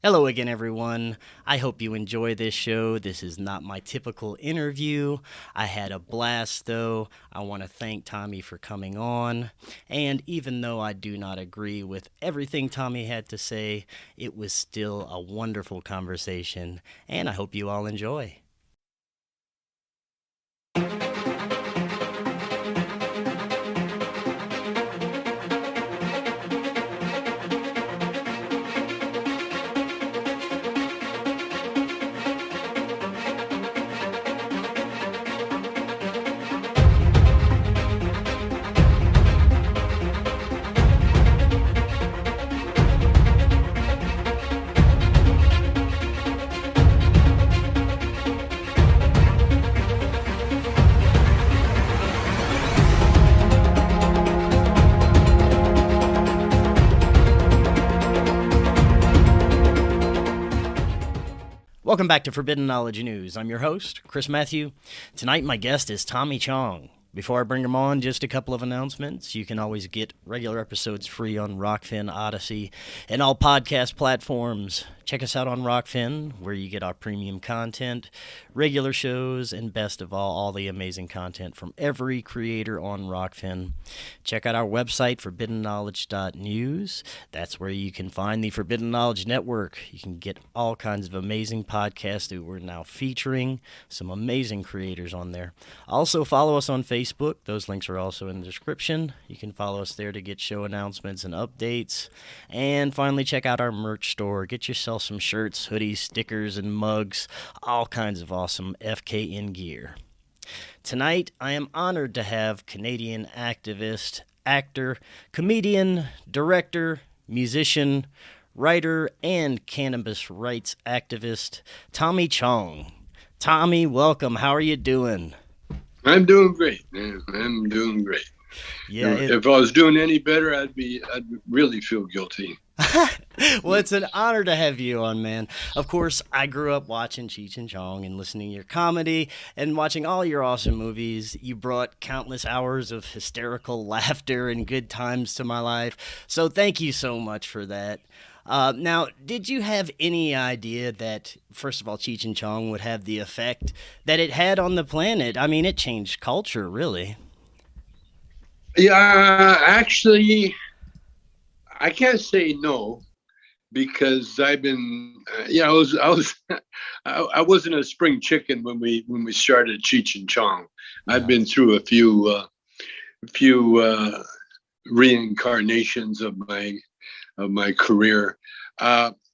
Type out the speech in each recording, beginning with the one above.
Hello again, everyone. I hope you enjoy this show. This is not my typical interview. I had a blast, though. I want to thank Tommy for coming on. And even though I do not agree with everything Tommy had to say, it was still a wonderful conversation, and I hope you all enjoy. Welcome back to Forbidden Knowledge News. I'm your host, Chris Matthew. Tonight, my guest is Tommy Chong. Before I bring him on, just a couple of announcements. You can always get regular episodes free on Rokfin, Odysee, and all podcast platforms. Check us out on Rokfin, where you get our premium content, regular shows, and best of all the amazing content from every creator on Rokfin. Check out our website, forbiddenknowledge.news. That's where you can find the Forbidden Knowledge Network. You can get all kinds of amazing podcasts that we're now featuring, some amazing creators on there. Also, follow us on Facebook. Those links are also in the description. You can follow us there to get show announcements and updates. And finally, check out our merch store. Get yourself some shirts, hoodies, stickers, and mugs, all kinds of awesome FKN gear. Tonight, I am honored to have Canadian activist, actor, comedian, director, musician, writer, and cannabis rights activist, Tommy Chong. Tommy, welcome. How are you doing? I'm doing great, man. I'm doing great. Yeah. If I was doing any better, I'd really feel guilty. Well, it's an honor to have you on, man. Of course, I grew up watching Cheech and Chong and listening to your comedy and watching all your awesome movies. You brought countless hours of hysterical laughter and good times to my life. So thank you so much for that. Now, did you have any idea that, first of all, Cheech and Chong would have the effect that it had on the planet? I mean, it changed culture, really. Yeah, actually, I can't say no because I've been, I wasn't a spring chicken when we started Cheech and Chong. I've been through a few reincarnations of my career.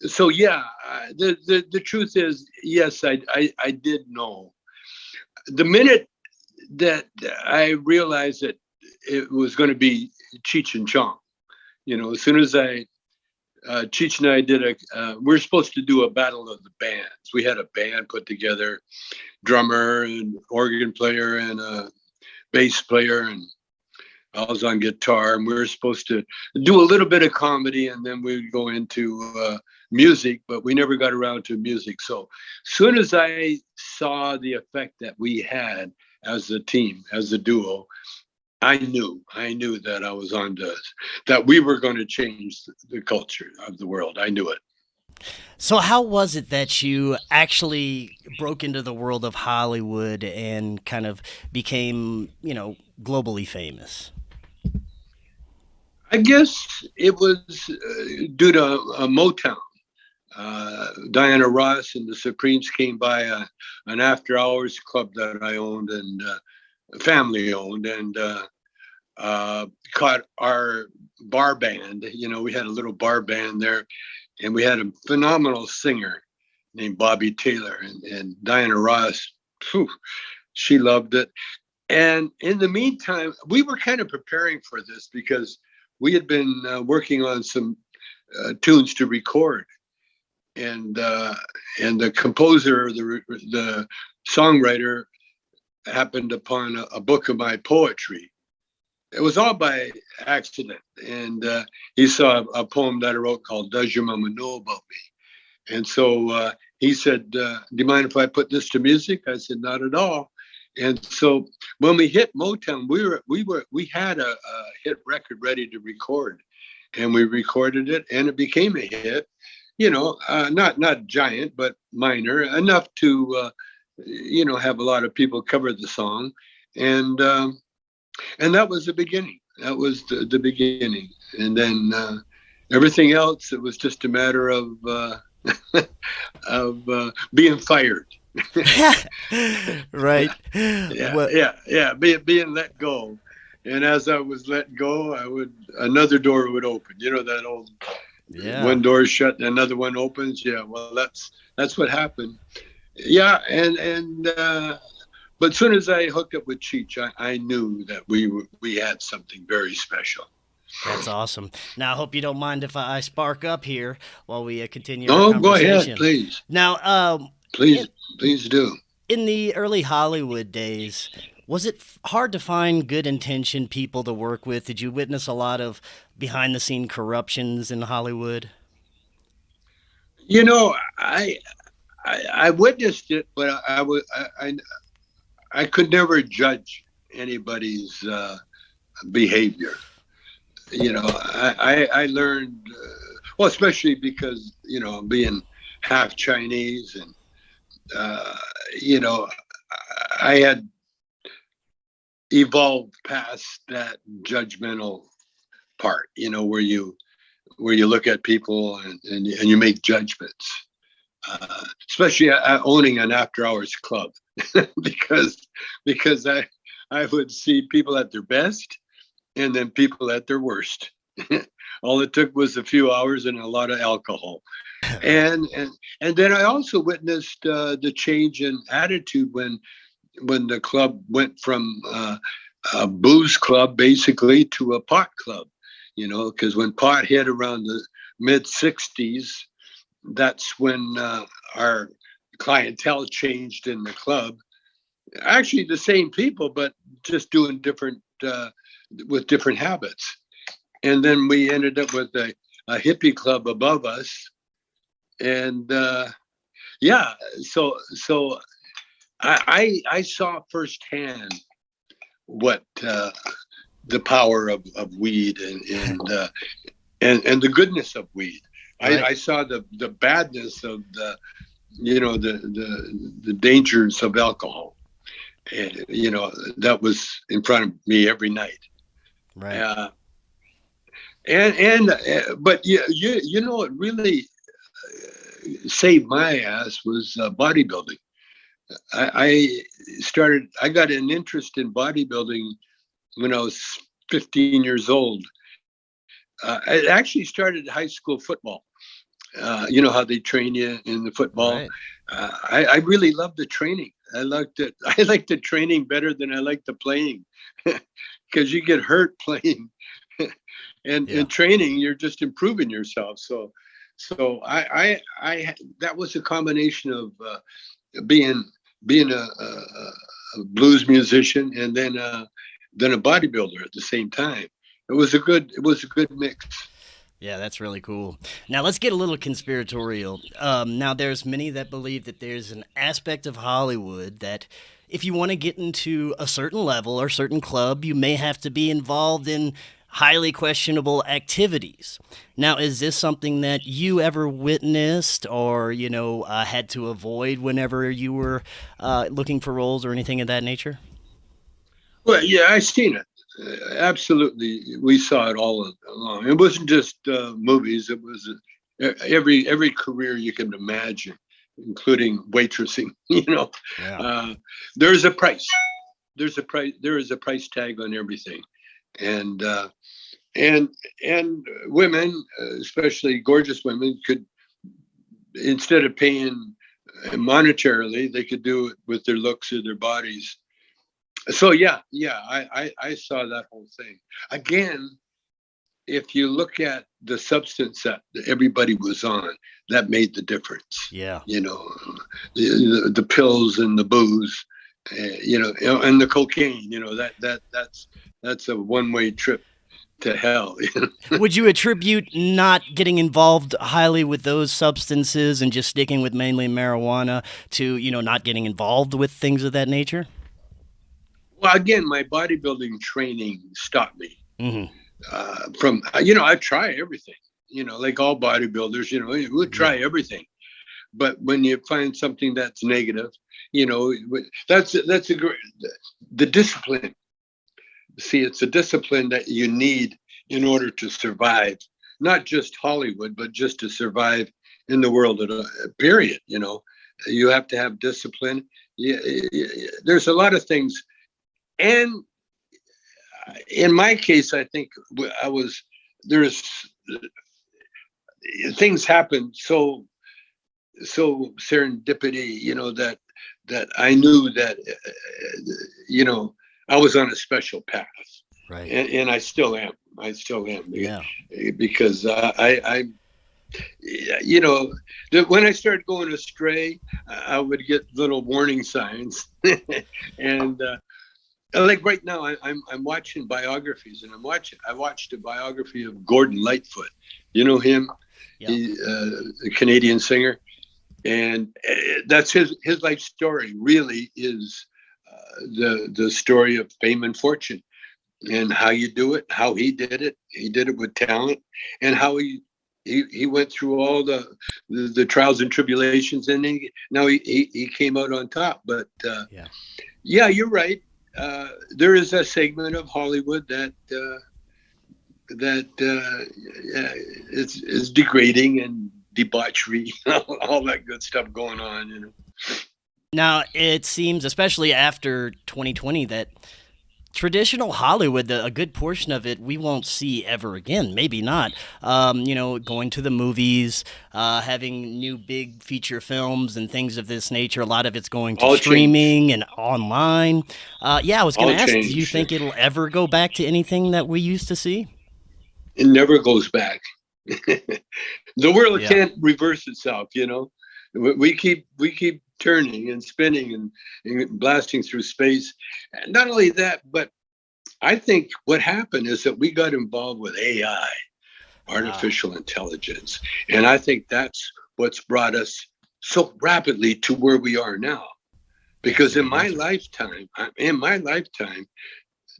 So yeah, the truth is, yes, I did know. The minute that I realized that it was going to be Cheech and Chong, as soon as Cheech and I did we were supposed to do a battle of the bands. We had a band put together, drummer and organ player and a bass player, and I was on guitar, and we were supposed to do a little bit of comedy, and then we'd go into music, but we never got around to music. So as soon as I saw the effect that we had as a team, as a duo, I knew that I was on to that we were going to change the culture of the world. I knew it. So how was it that you actually broke into the world of Hollywood and kind of became, globally famous? I guess it was due to Motown. Diana Ross and the Supremes came by an after hours club that I owned and family owned, and caught our bar band. We had a little bar band there, and we had a phenomenal singer named Bobby Taylor, and Diana Ross, whew, she loved it. And in the meantime, we were kind of preparing for this because we had been working on some tunes to record, and the composer, the songwriter, happened upon a book of my poetry. It was all by accident, and he saw a poem that I wrote called "Does Your Mama Know About Me?" And so he said, "Do you mind if I put this to music?" I said, "Not at all." And so when we hit Motown, we had a hit record ready to record, and we recorded it, and it became a hit. not giant, but minor enough to, have a lot of people cover the song, and that was the beginning. That was the beginning, and then everything else. It was just a matter of being fired. Right. What? Yeah. Being let go, and as I was let go, another door would open. That old one door is shut, and another one opens. Yeah, well, that's what happened. Yeah, and but as soon as I hooked up with Cheech, I knew that we had something very special. That's awesome. Now, I hope you don't mind if I spark up here while we continue our Oh, go conversation. ahead, please. Now, please do. In the early Hollywood days, was it hard to find good intentioned people to work with? Did you witness a lot of behind-the-scene corruptions in Hollywood? I witnessed it, but I could never judge anybody's behavior. I learned, well, especially because, being half Chinese, and, I had evolved past that judgmental part, where you look at people and you make judgments, especially owning an after hours club, because I would see people at their best and then people at their worst. All it took was a few hours and a lot of alcohol. And then I also witnessed the change in attitude when the club went from a booze club basically to a pot club, because when pot hit around the mid 60s, that's when our clientele changed in the club. Actually the same people, but just doing different, with different habits. And then we ended up with a hippie club above us. And so I saw firsthand what the power of weed and the goodness of weed. Right. I saw the badness of the dangers of alcohol. And, that was in front of me every night. Right. But it really saved my ass was bodybuilding. I got an interest in bodybuilding when I was 15 years old. I actually started high school football. You know how they train you in the football. Right. I really loved the training. I liked the training better than I liked the playing, because you get hurt playing, and in training you're just improving yourself. So I that was a combination of being a blues musician and then a bodybuilder at the same time. It was a good mix. Yeah, that's really cool. Now, let's get a little conspiratorial. Now, there's many that believe that there's an aspect of Hollywood that if you want to get into a certain level or certain club, you may have to be involved in highly questionable activities. Now, is this something that you ever witnessed or, had to avoid whenever you were looking for roles or anything of that nature? Well, yeah, I've seen it. Absolutely, we saw it all along. It wasn't just movies; it was every career you can imagine, including waitressing. There's a price. There is a price tag on everything, and women, especially gorgeous women, could, instead of paying monetarily, they could do it with their looks or their bodies. So I saw that whole thing. Again, if you look at the substance that everybody was on, that made the difference. Yeah. The pills and the booze, and the cocaine. That's a one-way trip to hell. Would you attribute not getting involved highly with those substances and just sticking with mainly marijuana to, not getting involved with things of that nature? Well, again, my bodybuilding training stopped me. Mm-hmm. I try everything. like all bodybuilders, we'll try everything. But when you find something that's negative, that's the discipline. See, it's a discipline that you need in order to survive, not just Hollywood, but just to survive in the world at a period. You have to have discipline. There's a lot of things. And in my case, I think there's things happen so serendipity, that I knew that, I was on a special path. Right. And I still am. Yeah. Because when I started going astray, I would get little warning signs. And like right now, I'm watching biographies, and I watched a biography of Gordon Lightfoot. You know him? Yeah. He's a Canadian singer, and that's his life story. Really is the story of fame and fortune, and how you do it, how he did it. He did it with talent, and how he went through all the trials and tribulations, and he came out on top. But yeah, you're right. There is a segment of Hollywood that is degrading and debauchery, all that good stuff going on. Now, it seems, especially after 2020, that traditional Hollywood, a good portion of it, we won't see ever again. Maybe not. Going to the movies, having new big feature films and things of this nature. A lot of it's going to All streaming and online. I was going to ask, do you changed. think it'll ever go back to anything that we used to see? It never goes back. The world can't reverse itself. We keep turning and spinning and blasting through space. And not only that, but I think what happened is that we got involved with AI, artificial intelligence. And I think that's what's brought us so rapidly to where we are now. Because in my lifetime,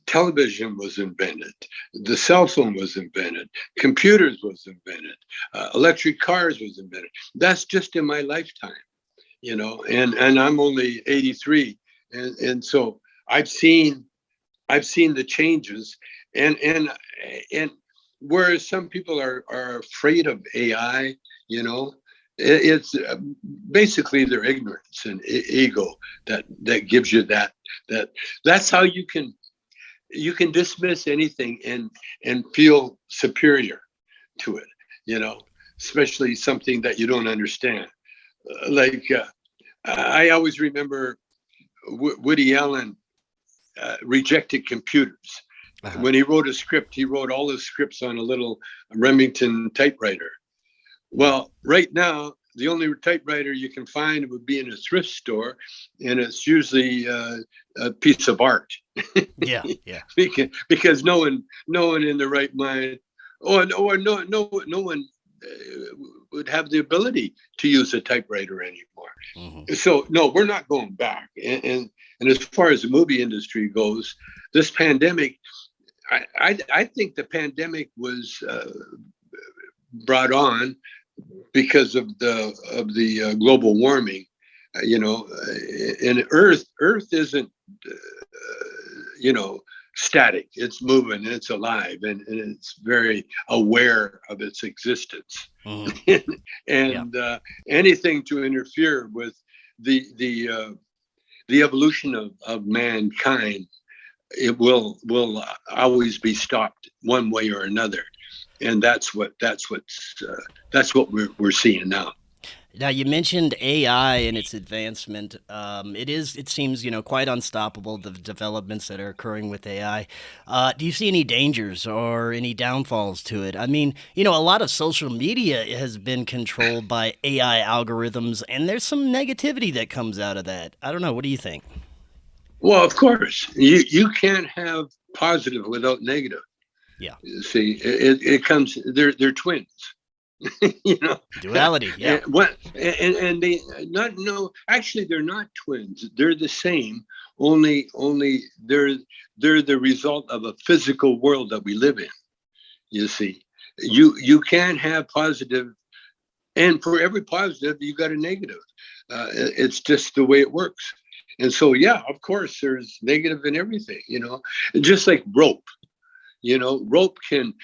television was invented, the cell phone was invented, computers was invented, electric cars was invented. That's just in my lifetime. And I'm only 83, and so I've seen the changes, and whereas some people are afraid of AI, it's basically their ignorance and ego that gives you that's how you can dismiss anything and feel superior to it, especially something that you don't understand. I always remember Woody Allen rejected computers. Uh-huh. When he wrote a script, he wrote all his scripts on a little Remington typewriter. Well, right now, the only typewriter you can find would be in a thrift store, and it's usually a piece of art. Yeah. Because no one in the right mind, or no one would have the ability to use a typewriter anymore. Mm-hmm. So no, we're not going back. And as far as the movie industry goes, this pandemic, I think the pandemic was brought on because of the global warming, and Earth isn't static. It's moving, and it's alive, and it's very aware of its existence. Mm-hmm. And anything to interfere with the evolution of mankind, it will always be stopped one way or another. And that's what we're seeing now. Now, you mentioned AI and its advancement. It seems, quite unstoppable, the developments that are occurring with AI. Do you see any dangers or any downfalls to it? I mean, a lot of social media has been controlled by AI algorithms, and there's some negativity that comes out of that. I don't know. What do you think? Well, of course, you can't have positive without negative. Yeah. See, it comes. They're twins. Duality. Yeah. And they actually they're not twins. They're the same. Only they're the result of a physical world that we live in. You see, You can have positive, and for every positive, you got a negative. It's just the way it works. And so, yeah, of course, there's negative in everything, just like rope. Rope can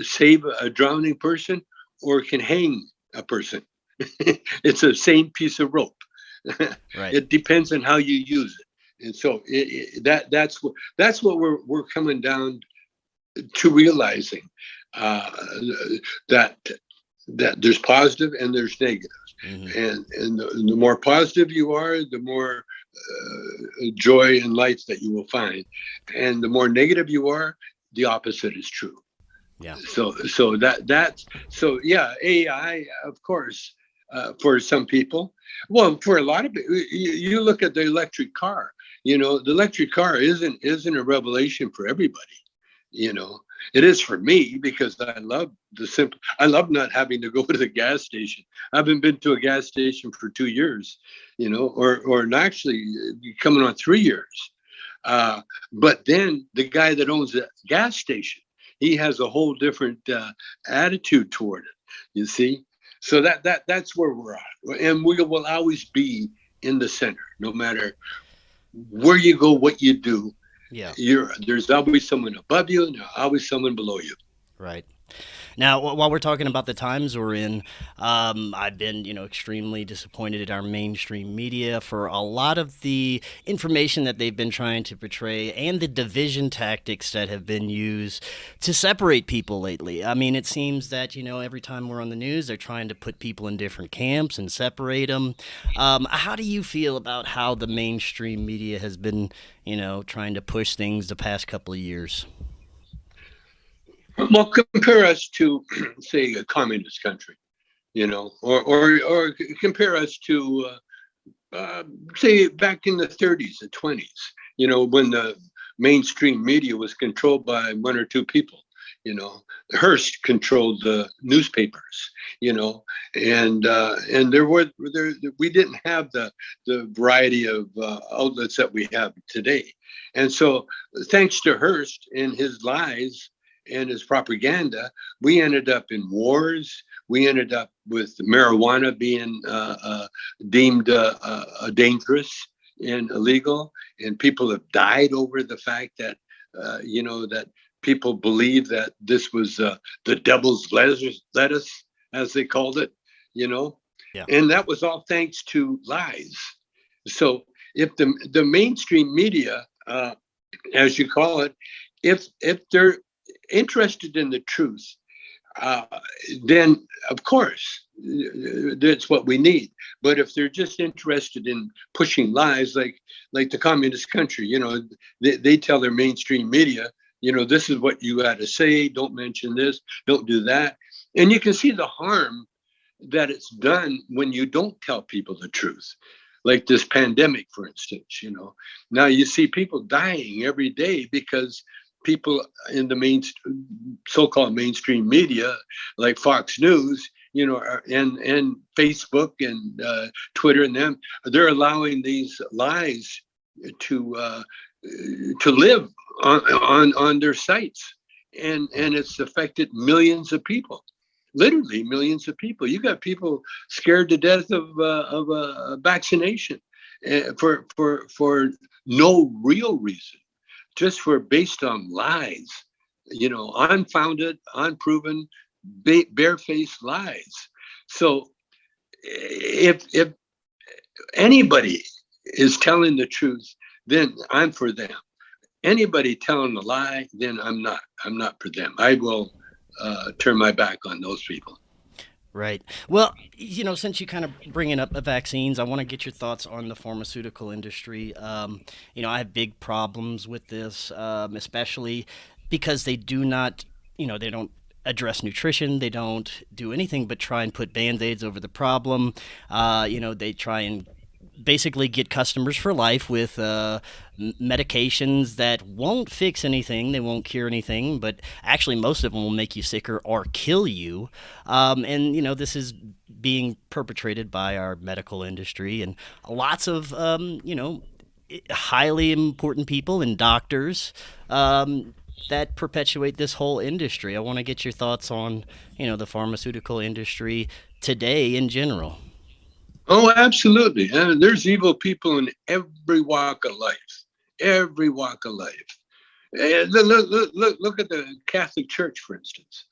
save a drowning person or can hang a person. It's the same piece of rope. Right. It depends on how you use it. And so that's what we're coming down to realizing, that there's positive and there's negatives. And the more positive you are, the more joy and light that you will find, and the more negative you are, the opposite is true. Yeah. So yeah, AI, of course, for some people. Well, for a lot of people, you look at the electric car. The electric car isn't a revelation for everybody. It is for me, because I love I love not having to go to the gas station. I haven't been to a gas station for 2 years, or actually coming on 3 years. But then the guy that owns the gas station, he has a whole different attitude toward it. You see, so that's where we're at, and we will always be in the center, no matter where you go, what you do. Yeah. There's always someone above you, and there's always someone below you. Right. Now, while we're talking about the times we're in, I've been, extremely disappointed at our mainstream media for a lot of the information that they've been trying to portray and the division tactics that have been used to separate people lately. I mean, it seems that, every time we're on the news, they're trying to put people in different camps and separate them. How do you feel about how the mainstream media has been, trying to push things the past couple of years? Well, compare us to, say, a communist country, or compare us to, say, back in the 30s and 20s, when the mainstream media was controlled by one or two people. Hearst controlled the newspapers, and we didn't have the variety of outlets that we have today. And so, thanks to Hearst and his lies and his propaganda, we ended up in wars. We ended up with marijuana being deemed dangerous and illegal, and people have died over the fact that that people believe that this was the devil's lettuce, as they called it. Yeah. And that was all thanks to lies. So if the mainstream media, as you call it, if they're interested in the truth, then of course that's what we need. But if they're just interested in pushing lies, like the communist country, they tell their mainstream media, this is what you got to say. Don't mention this. Don't do that. And you can see the harm that it's done when you don't tell people the truth. Like this pandemic, for instance, now you see people dying every day because people in the so-called mainstream media, like Fox News, and Facebook and Twitter, and them, they're allowing these lies to live on their sites, and it's affected millions of people, literally millions of people. You got people scared to death of a vaccination for no real reason, just based on lies, unfounded, unproven, barefaced lies. So if anybody is telling the truth, then I'm for them. Anybody telling a lie, then I'm not for them. I will turn my back on those people. Right. Well, since you kind of bringing up the vaccines, I want to get your thoughts on the pharmaceutical industry. I have big problems with this, especially because they do not, they don't address nutrition. They don't do anything but try and put Band-Aids over the problem. They try and basically get customers for life with medications that won't fix anything. They won't cure anything, but actually most of them will make you sicker or kill you. This is being perpetrated by our medical industry and lots of, highly important people and doctors that perpetuate this whole industry. I want to get your thoughts on, the pharmaceutical industry today in general. Oh, absolutely. And there's evil people in every walk of life, every walk of life. Look at the Catholic Church, for instance.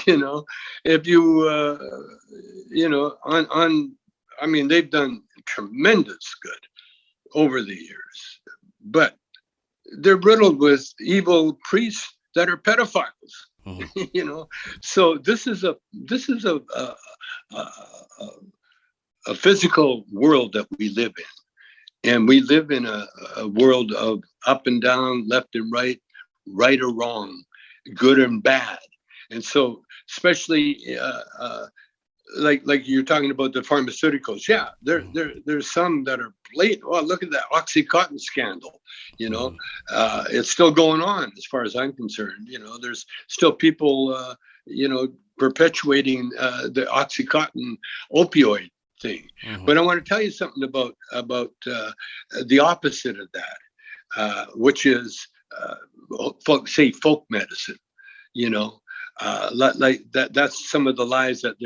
you know, if I mean, they've done tremendous good over the years, but they're riddled with evil priests that are pedophiles. Mm-hmm. So this is a a, a physical world that we live in, and we live in a world of up and down, left and right or wrong, good and bad. And so, especially like you're talking about the pharmaceuticals, yeah, there's some that are blatant. Oh, look at that OxyContin scandal. It's still going on as far as I'm concerned. There's still people, perpetuating the OxyContin opioid thing. Mm-hmm. But I want to tell you something about the opposite of that, which is folk medicine. Like that. That's some of the lies that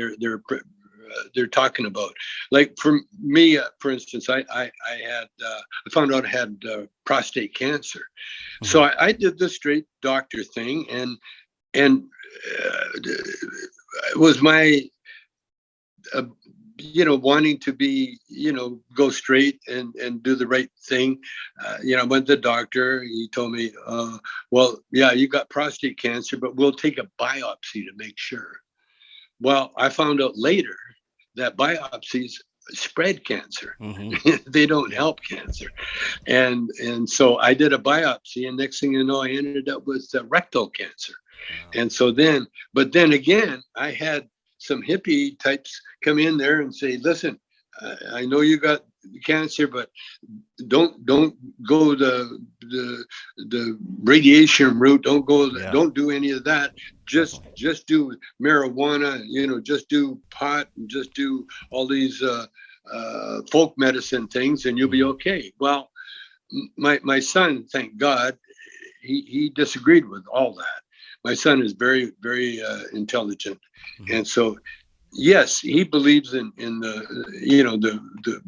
they're talking about. Like for me, for instance, I found out I had prostate cancer. Mm-hmm. So I did the straight doctor thing, and it was my wanting to be, go straight and do the right thing. I went to the doctor. He told me, well, yeah, you got prostate cancer, but we'll take a biopsy to make sure. Well, I found out later that biopsies spread cancer. Mm-hmm. They don't help cancer. And so I did a biopsy, and next thing you know, I ended up with rectal cancer. Wow. And so but then again, I had some hippie types come in there and say, listen, I know you got cancer, but don't go the radiation route. Don't do any of that. Just do marijuana, just do pot, and just do all these folk medicine things, and you'll be okay. Well, my son, thank God, he disagreed with all that. My son is very, very intelligent. Mm-hmm. And so, yes, he believes in the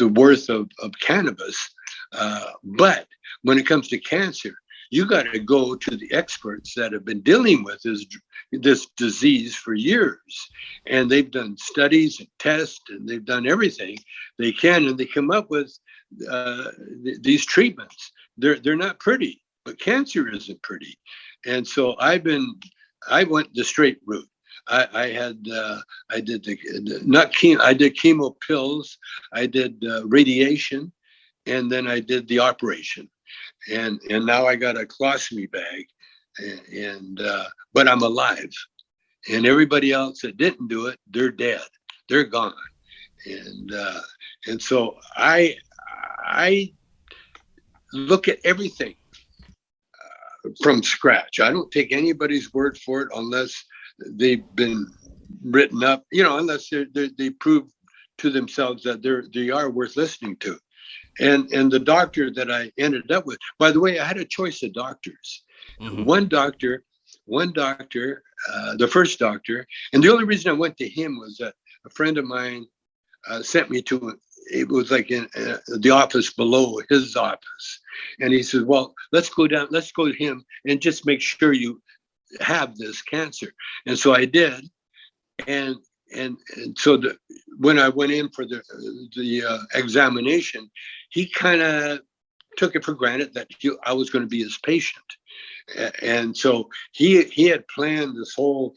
worth of cannabis. But when it comes to cancer, you got to go to the experts that have been dealing with this disease for years. And they've done studies and tests, and they've done everything they can. And they come up with these treatments. They're not pretty, but cancer isn't pretty. And so I went the straight route. I did chemo pills, I did radiation, and then I did the operation, and now I got a colostomy bag, but I'm alive, and everybody else that didn't do it, they're dead, they're gone, and so I look at everything from scratch. I don't take anybody's word for it unless they've been written up, unless they prove to themselves that they are worth listening to. And the doctor that I ended up with, by the way, I had a choice of doctors. Mm-hmm. One doctor, the first doctor, and the only reason I went to him was that a friend of mine sent me to it was like in the office below his office. And he said, well, let's go to him and just make sure you have this cancer. And so I did. And so when I went in for the examination, he kind of took it for granted that I was going to be his patient. And so he had planned this whole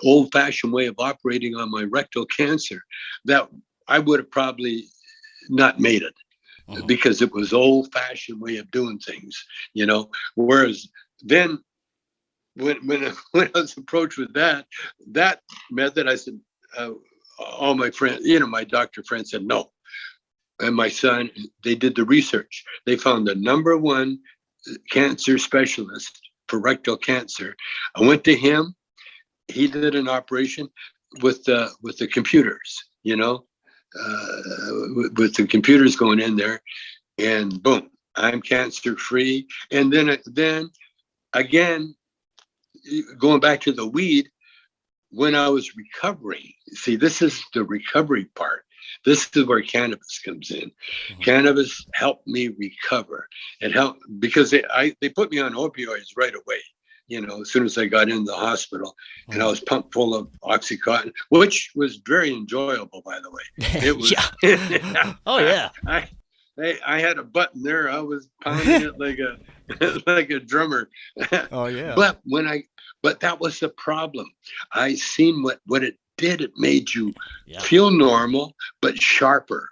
old-fashioned way of operating on my rectal cancer that I would have probably not made it. Mm-hmm. Because it was old-fashioned way of doing things, Whereas then when I was approached with that method, I said, all my friends, my doctor friends said no. And my son, they did the research. They found the number one cancer specialist for rectal cancer. I went to him. He did an operation with the computers, with the computers going in there, and boom, I'm cancer free. And then again, going back to the weed, when I was recovering, see, this is the recovery part. This is where cannabis comes in. Mm-hmm. Cannabis helped me recover. It helped because they put me on opioids right away. As soon as I got in the hospital, and I was pumped full of Oxycontin, which was very enjoyable, by the way. It was. Yeah. Oh yeah. I had a button there. I was pounding it like a drummer. Oh yeah. But that was the problem. I seen what it did. It made you feel normal, but sharper.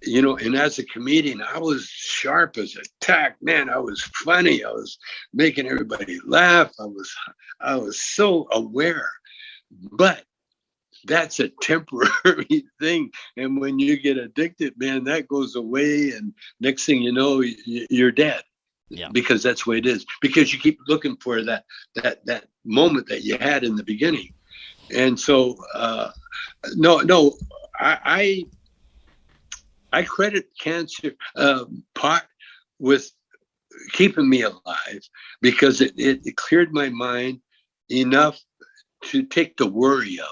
And as a comedian, I was sharp as a tack. Man, I was funny. I was making everybody laugh. I was so aware. But that's a temporary thing. And when you get addicted, man, that goes away. And next thing you know, you're dead. Yeah. Because that's the way it is. Because you keep looking for that moment that you had in the beginning. And so, I credit pot with keeping me alive, because it cleared my mind enough to take the worry out.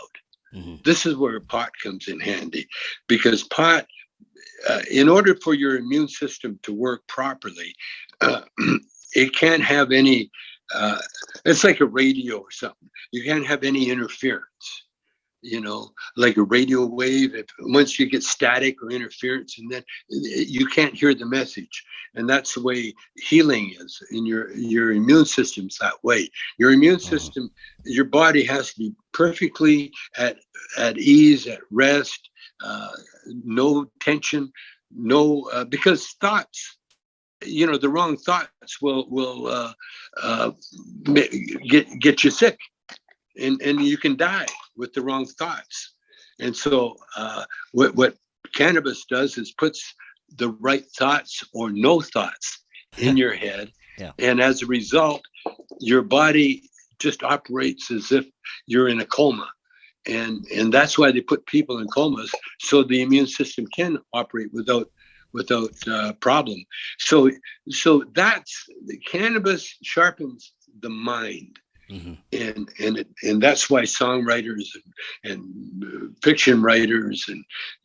Mm-hmm. This is where pot comes in handy, because pot, in order for your immune system to work properly, it can't have any, it's like a radio or something. You can't have any interference. Like a radio wave, once you get static or interference, and then you can't hear the message. And that's the way healing is in your immune system's that way. Your immune system, your body has to be perfectly at ease, at rest, no tension, because thoughts, the wrong thoughts will get you sick. And you can die with the wrong thoughts. And so what cannabis does is puts the right thoughts or no thoughts in your head. Yeah. And as a result, your body just operates as if you're in a coma. And that's why they put people in comas, so the immune system can operate without problem. So that's the cannabis sharpens the mind. Mm-hmm. And that's why songwriters and fiction writers and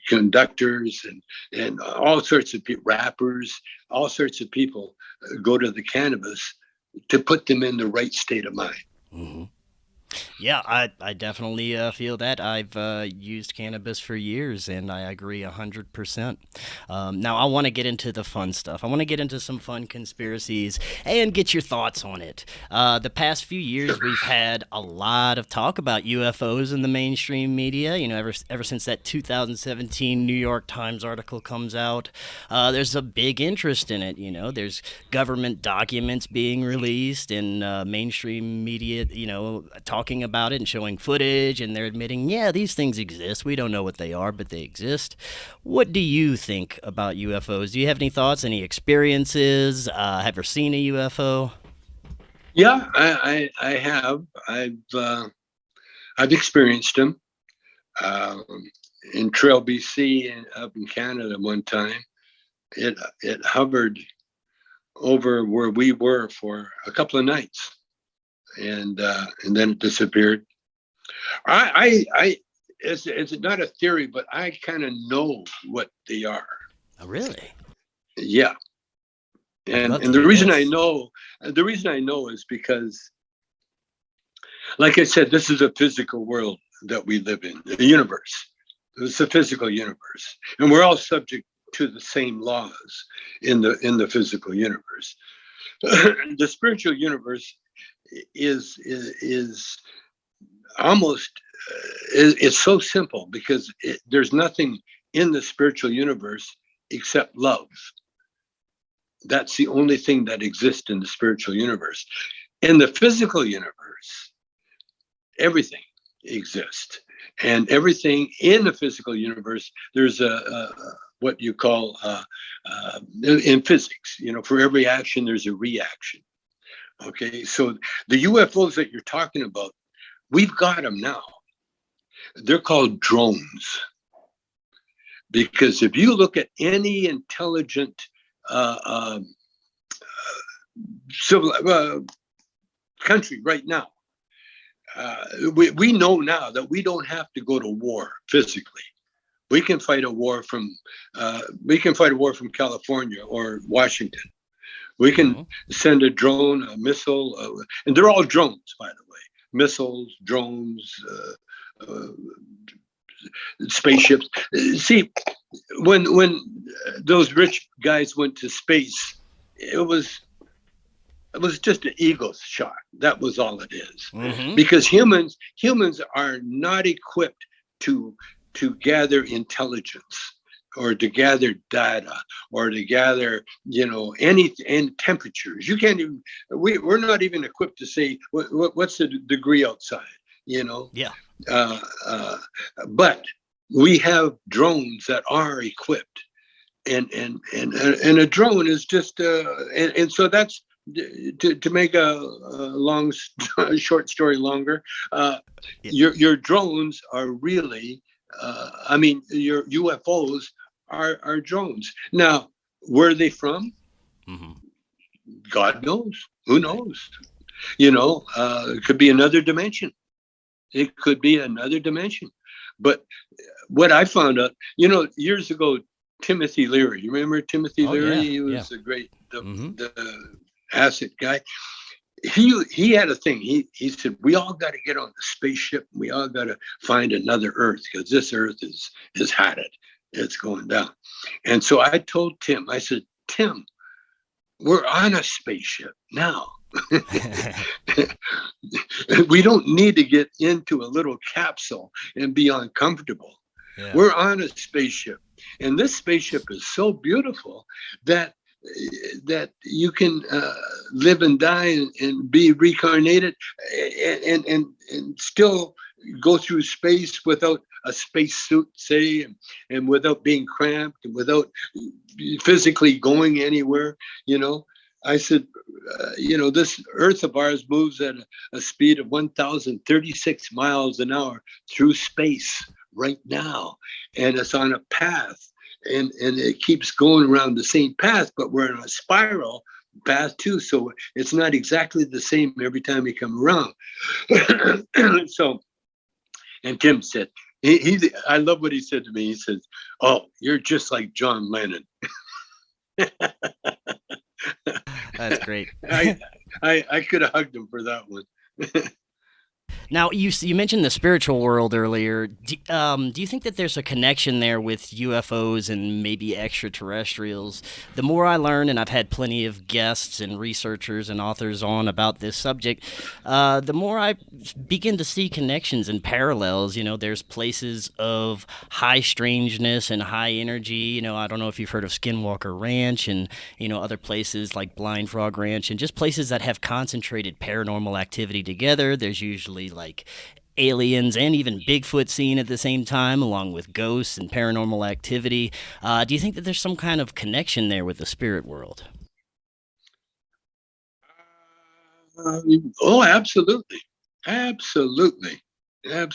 conductors and all sorts of rappers, all sorts of people go to the cannabis to put them in the right state of mind. Mm-hmm. Yeah, I definitely feel that. I've used cannabis for years, and I agree 100%. Now, I want to get into the fun stuff. I want to get into some fun conspiracies and get your thoughts on it. The past few years, we've had a lot of talk about UFOs in the mainstream media. Ever since that 2017 New York Times article comes out, there's a big interest in it. There's government documents being released and mainstream media, talking about it and showing footage, and they're admitting, yeah, these things exist. We don't know what they are, but they exist. What do you think about UFOs? Do you have any thoughts, any experiences? Have you ever seen a UFO? Yeah, I have. I've experienced them in Trail, BC, and up in Canada one time. It hovered over where we were for a couple of nights. And then it disappeared. It's not a theory, but I kind of know what they are. Oh, really? Yeah. And the reason I know is because, like I said, this is a physical world that we live in, the universe. It's a physical universe, and we're all subject to the same laws in the physical universe. The spiritual universe is almost it's so simple, because there's nothing in the spiritual universe except love. That's the only thing that exists in the spiritual universe. In the physical universe, everything exists, and everything in the physical universe, there's a what you call in physics, for every action there's a reaction. Okay, so the UFOs that you're talking about, we've got them now. They're called drones. Because if you look at any intelligent civil country right now. We know now that we don't have to go to war physically. We can fight a war from California or Washington. We can send a drone, a missile, and they're all drones, by the way. Missiles, drones, spaceships. See, when those rich guys went to space, it was just an ego shot. That was all it is. Because humans are not equipped to gather intelligence, or to gather data, or to gather, and temperatures. You can't even. We're not even equipped to say what's the degree outside. Yeah. But we have drones that are equipped, and a drone is just and so that's to make a short story longer. Your drones are really, your UFOs are drones. Now, where are they from? God knows. Who knows? It could be another dimension. It could be another dimension. But what I found out, years ago, Timothy Leary. You remember Timothy Leary? Yeah, he was the great, the acid guy. He had a thing. He said, we all got to get on the spaceship. We all got to find another Earth, because this Earth has had it. It's going down. And so I told Tim, I said, Tim, we're on a spaceship now. We don't need to get into a little capsule and be uncomfortable. Yeah. We're on a spaceship, and this spaceship is so beautiful that you can live and die and be reincarnated and still go through space without a space suit, say, and without being cramped, and without physically going anywhere. I said, this Earth of ours moves at a speed of 1,036 miles an hour through space right now, and it's on a path. And it keeps going around the same path, but we're on a spiral path too. So it's not exactly the same every time we come around. So, and Tim said, I love what he said to me. He says, "Oh, you're just like John Lennon." That's great. I could have hugged him for that one. Now, you mentioned the spiritual world earlier. Do you think that there's a connection there with UFOs and maybe extraterrestrials? The more I learn, and I've had plenty of guests and researchers and authors on about this subject, the more I begin to see connections and parallels. There's places of high strangeness and high energy. I don't know if you've heard of Skinwalker Ranch, and other places like Blind Frog Ranch, and just places that have concentrated paranormal activity together. There's usually like aliens and even Bigfoot seen at the same time, along with ghosts and paranormal activity. Do you think that there's some kind of connection there with the spirit world? Oh, absolutely. Absolutely. That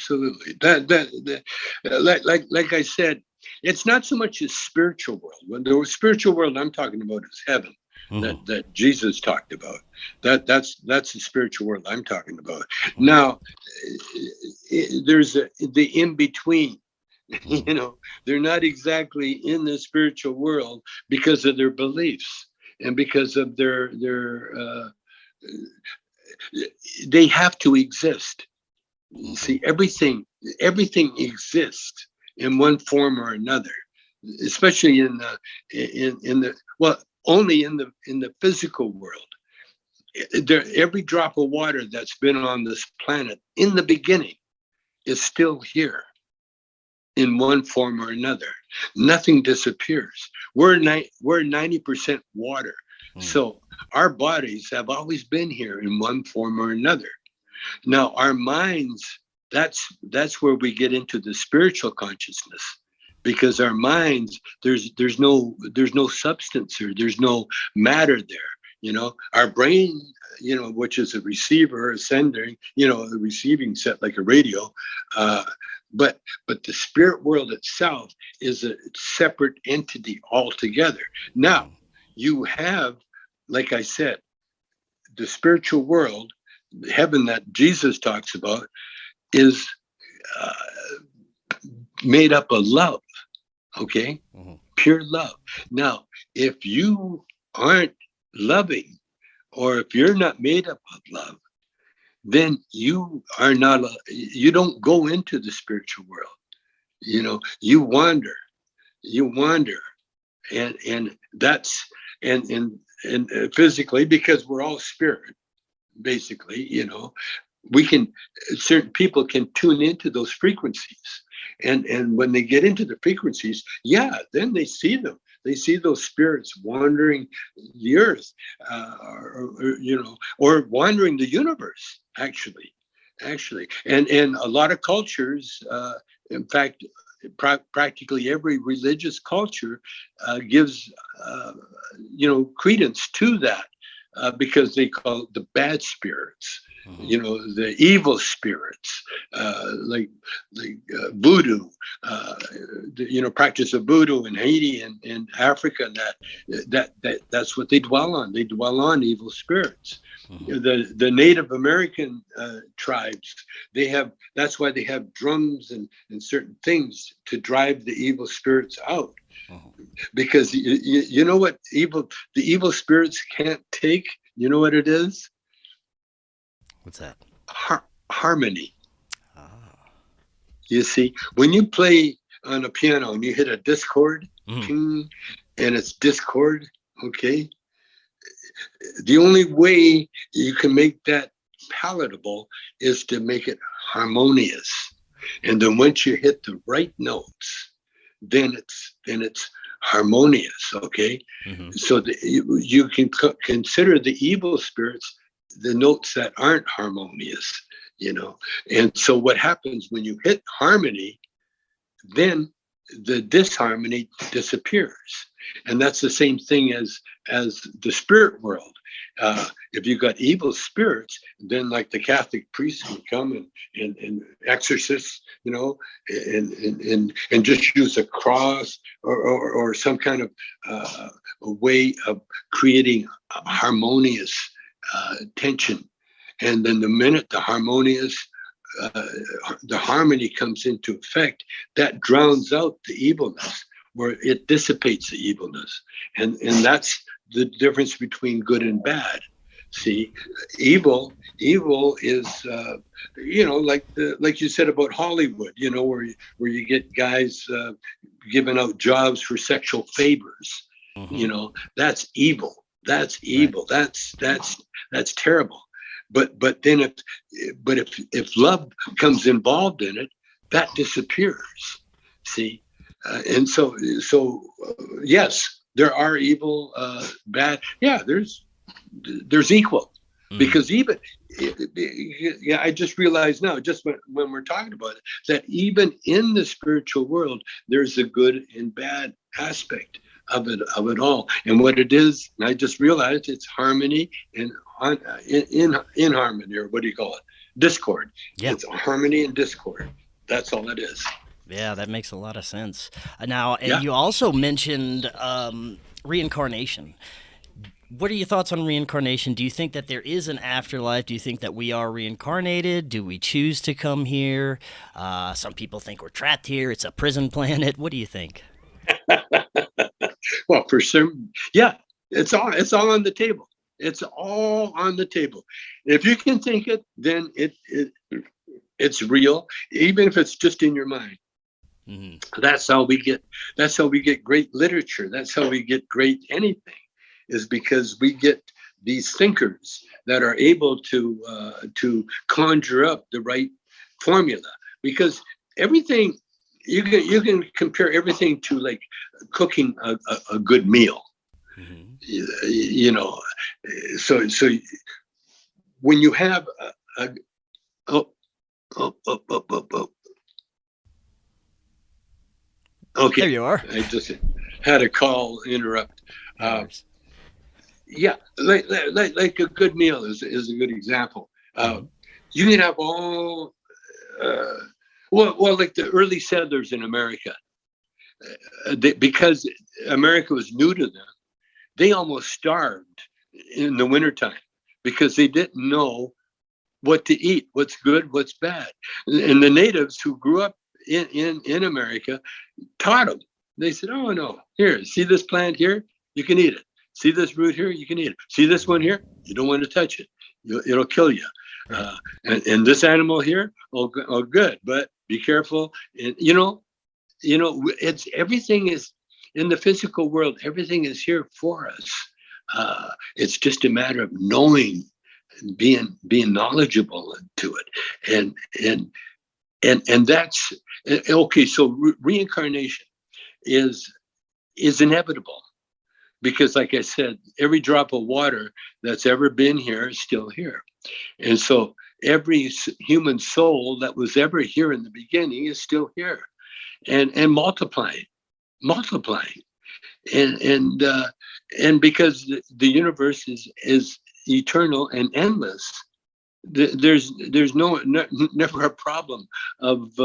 like I said, it's not so much a spiritual world. When the spiritual world I'm talking about is heaven. That Jesus talked about. That's the spiritual world I'm talking about. Now, there's the in between. They're not exactly in the spiritual world because of their beliefs and because of their they have to exist. See, everything exists in one form or another, especially in the only in the physical world. Every drop of water that's been on this planet in the beginning is still here in one form or another. Nothing disappears. We're 90% water. So our bodies have always been here in one form or another. Now our minds, that's where we get into the spiritual consciousness. Because our minds, there's no substance or there's no matter there. Our brain, which is a receiver, a sending, a receiving set like a radio. But the spirit world itself is a separate entity altogether. Now, you have, like I said, the spiritual world, heaven that Jesus talks about, is made up of love. Okay, pure love. Now, if you aren't loving, or if you're not made up of love, then you are not. You don't go into the spiritual world. You wander. And that's and physically, because we're all spirit, basically. Certain people can tune into those frequencies, and when they get into the frequencies, then they see them. They see those spirits wandering the earth, or wandering the universe, actually. And a lot of cultures, in fact, practically every religious culture gives credence to that, because they call it the bad spirits, the evil spirits, like voodoo, practice of voodoo in Haiti and Africa. That's what they dwell on. They dwell on evil spirits. The Native American tribes, that's why they have drums and certain things to drive the evil spirits out. Because you know what the evil spirits can't take? You know what it is? What's that? Harmony. You see, when you play on a piano and you hit a discord, and it's discord, okay? The only way you can make that palatable is to make it harmonious. And then once you hit the right notes, then it's harmonious, okay? So you can consider the evil spirits the notes that aren't harmonious, And so what happens when you hit harmony, then the disharmony disappears. And that's the same thing as the spirit world. If you got evil spirits, then like the Catholic priests would come and exorcists, and just use a cross or some kind of a way of creating a harmonious tension. And then the minute the harmony comes into effect, that drowns out the evilness, where it dissipates the evilness. And that's the difference between good and bad. See, evil is, like you said about Hollywood, where you get guys giving out jobs for sexual favors. That's evil. That's evil. Right. That's terrible. But then if love comes involved in it, that disappears. See, and so yes, there are evil, bad. Yeah, there's equal, because even I just realized now, just when we're talking about it, that even in the spiritual world, there's a good and bad aspect of it all. And what it is, and I just realized, it's harmony and in harmony, or what do you call it? Discord. Yeah. It's harmony and discord. That's all it is. Yeah, that makes a lot of sense. Now, you also mentioned reincarnation. What are your thoughts on reincarnation? Do you think that there is an afterlife? Do you think that we are reincarnated? Do we choose to come here? Some people think we're trapped here. It's a prison planet. What do you think? Well, for some, it's all on the table. It's all on the table. If you can think it, then it's real, even if it's just in your mind. That's how we get great literature. That's how we get great anything, is because we get these thinkers that are able to conjure up the right formula. Because everything, you can compare everything to like cooking a good meal. So when you have okay, there you are. I just had a call interrupt. Like a good meal is a good example. You can have all like the early settlers in America, because America was new to them. They almost starved in the wintertime because they didn't know what to eat, what's good, what's bad. And the natives who grew up in America taught them. They said, oh, no, here, see this plant here? You can eat it. See this root here? You can eat it. See this one here? You don't want to touch it. It'll kill you. And this animal here? Oh, good, but be careful. And, it's everything is in the physical world. Everything is here for us. It's just a matter of knowing, being knowledgeable to it, and that's okay. So reincarnation is inevitable, because, like I said, every drop of water that's ever been here is still here, and so every human soul that was ever here in the beginning is still here, and multiplying, and because the universe is eternal and endless, there's never a problem of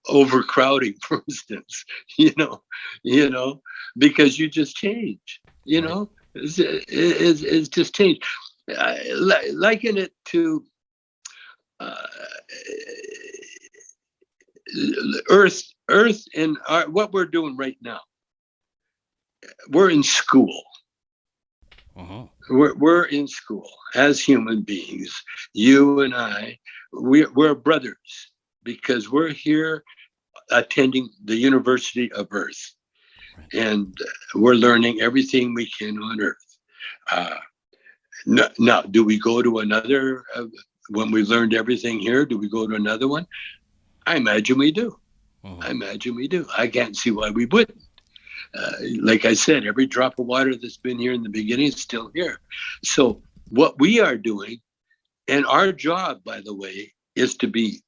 overcrowding, for instance, because you just change, it's just change. Liken it to Earth and what we're doing right now. We're in school. Uh-huh. We're in school as human beings. You and I, we're brothers, because we're here attending the University of Earth, and we're learning everything we can on Earth. Now, do we go to another? When we learned everything here, do we go to another one? I imagine we do. Uh-huh. I can't see why we wouldn't. Like I said, every drop of water that's been here in the beginning is still here. So what we are doing, and our job, by the way, is to be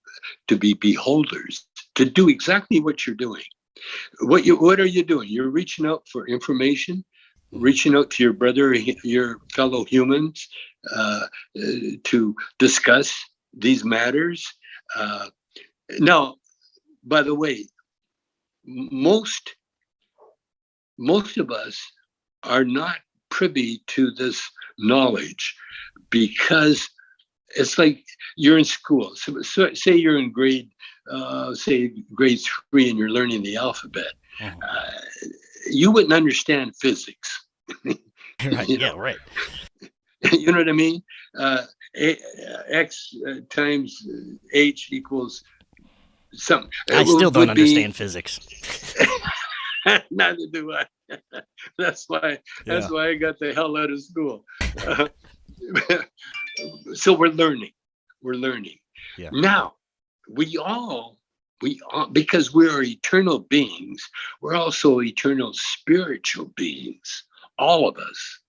beholders, to do exactly what you're doing. What are you doing? You're reaching out for information, reaching out to your brother, your fellow humans, to discuss these matters. Now, by the way, most of us are not privy to this knowledge, because it's like you're in school. So say you're in grade 3 and you're learning the alphabet. You wouldn't understand physics. Right. Yeah, right. You know what I mean? X times H equals something. I still don't understand physics. Neither do I. That's why I got the hell out of school. So we're learning. Yeah. Now, we all, because we are eternal beings, we're also eternal spiritual beings. All of us,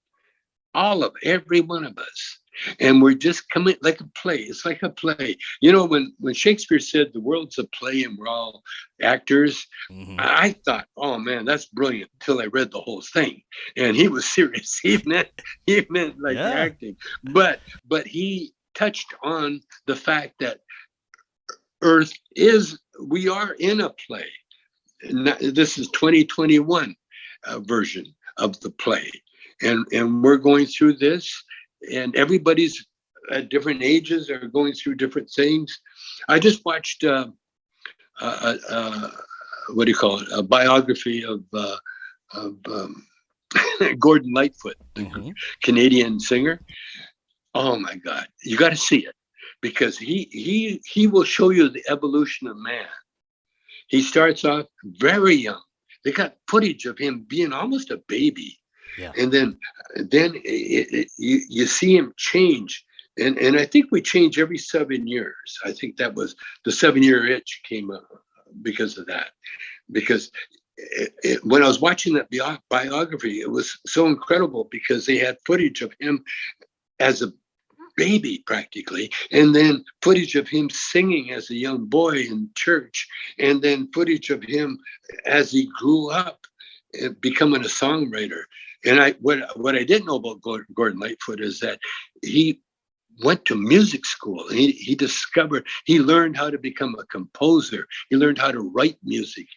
every one of us. And we're just coming like a play. It's like a play. When Shakespeare said the world's a play and we're all actors, mm-hmm. I thought, oh man, that's brilliant, until I read the whole thing. And he was serious. He meant like acting. But he touched on the fact that we are in a play. This is 2021 version of the play. And we're going through this. And everybody's at different ages are going through different things. I just watched what do you call it? A biography of Gordon Lightfoot, the mm-hmm. Canadian singer. Oh my God, you got to see it, because he will show you the evolution of man. He starts off very young. They got footage of him being almost a baby. Yeah. And then you see him change. And I think we change every 7 years. I think that was the 7-year itch came up because of that. Because when I was watching that biography, it was so incredible, because they had footage of him as a baby practically, and then footage of him singing as a young boy in church, and then footage of him as he grew up becoming a songwriter. And what I didn't know about Gordon Lightfoot is that he went to music school. He learned how to become a composer. He learned how to write music,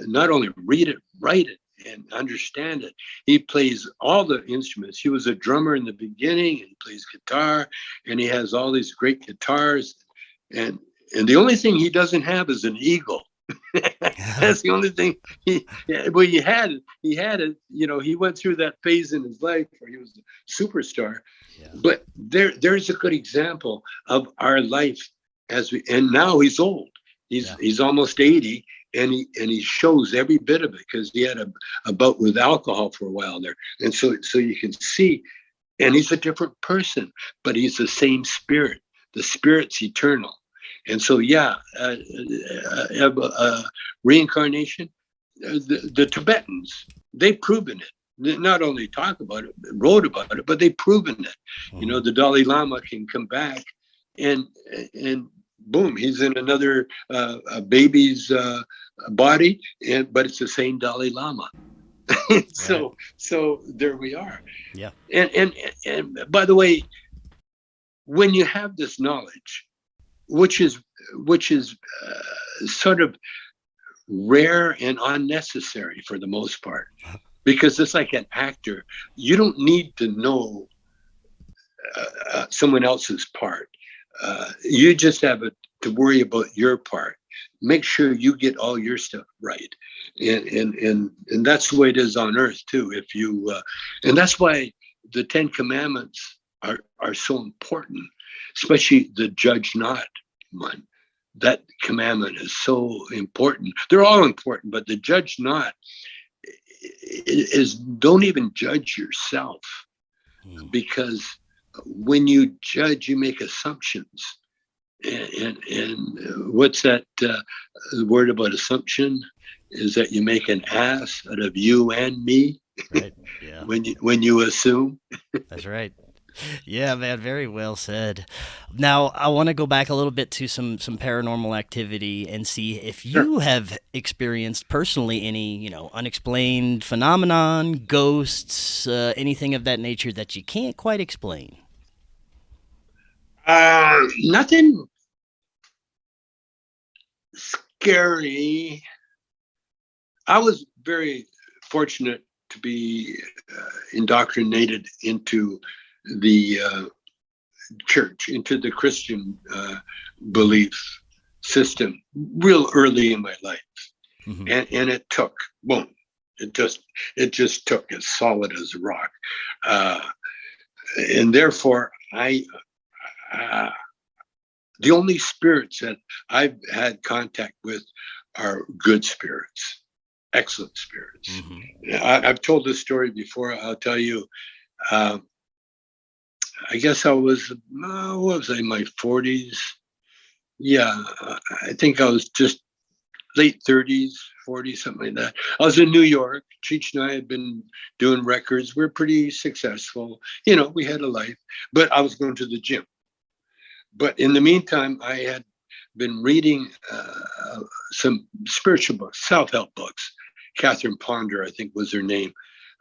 not only read it, write it. and understand it. He plays all the instruments. He was a drummer in the beginning, and he plays guitar, and he has all these great guitars. And the only thing he doesn't have is an ego. That's the only thing well, he had it. You know, he went through that phase in his life where he was a superstar. Yeah. But there's a good example of our life and now he's old. He's almost 80, and he shows every bit of it, because he had a bout with alcohol for a while there. And so you can see, and he's a different person, but he's the same spirit. The spirit's eternal. And so, reincarnation, the Tibetans, they've proven it. They not only talk about it, wrote about it, but they've proven it. You know, the Dalai Lama can come back and boom, he's in another baby's body, but it's the same Dalai Lama. So there we are. Yeah. And by the way, when you have this knowledge, which is sort of rare and unnecessary for the most part, because it's like an actor. You don't need to know someone else's part. You just have to worry about your part. Make sure you get all your stuff right, and that's the way it is on Earth too. If you and that's why the 10 Commandments are so important, especially the judge not one. That commandment is so important. They're all important, but the judge not is don't even judge yourself, because when you judge, you make assumptions. And what's that word about assumption? Is that you make an ass out of you and me. Right. Yeah. when you assume. That's right. Yeah, man, very well said. Now, I want to go back a little bit to some paranormal activity and see if you have experienced personally any, unexplained phenomenon, ghosts, anything of that nature that you can't quite explain. Nothing scary. I was very fortunate to be indoctrinated into the church, into the Christian belief system real early in my life. Mm-hmm. And it took, boom, it just took as solid as a rock. And therefore, the only spirits that I've had contact with are good spirits, excellent spirits. Mm-hmm. I've told this story before. I'll tell you, I guess I was, what was I, in my 40s? Yeah, I think I was just late 30s, 40s, something like that. I was in New York. Cheech and I had been doing records. We're pretty successful. We had a life, but I was going to the gym. But in the meantime, I had been reading some spiritual books, self-help books. Catherine Ponder, I think, was her name.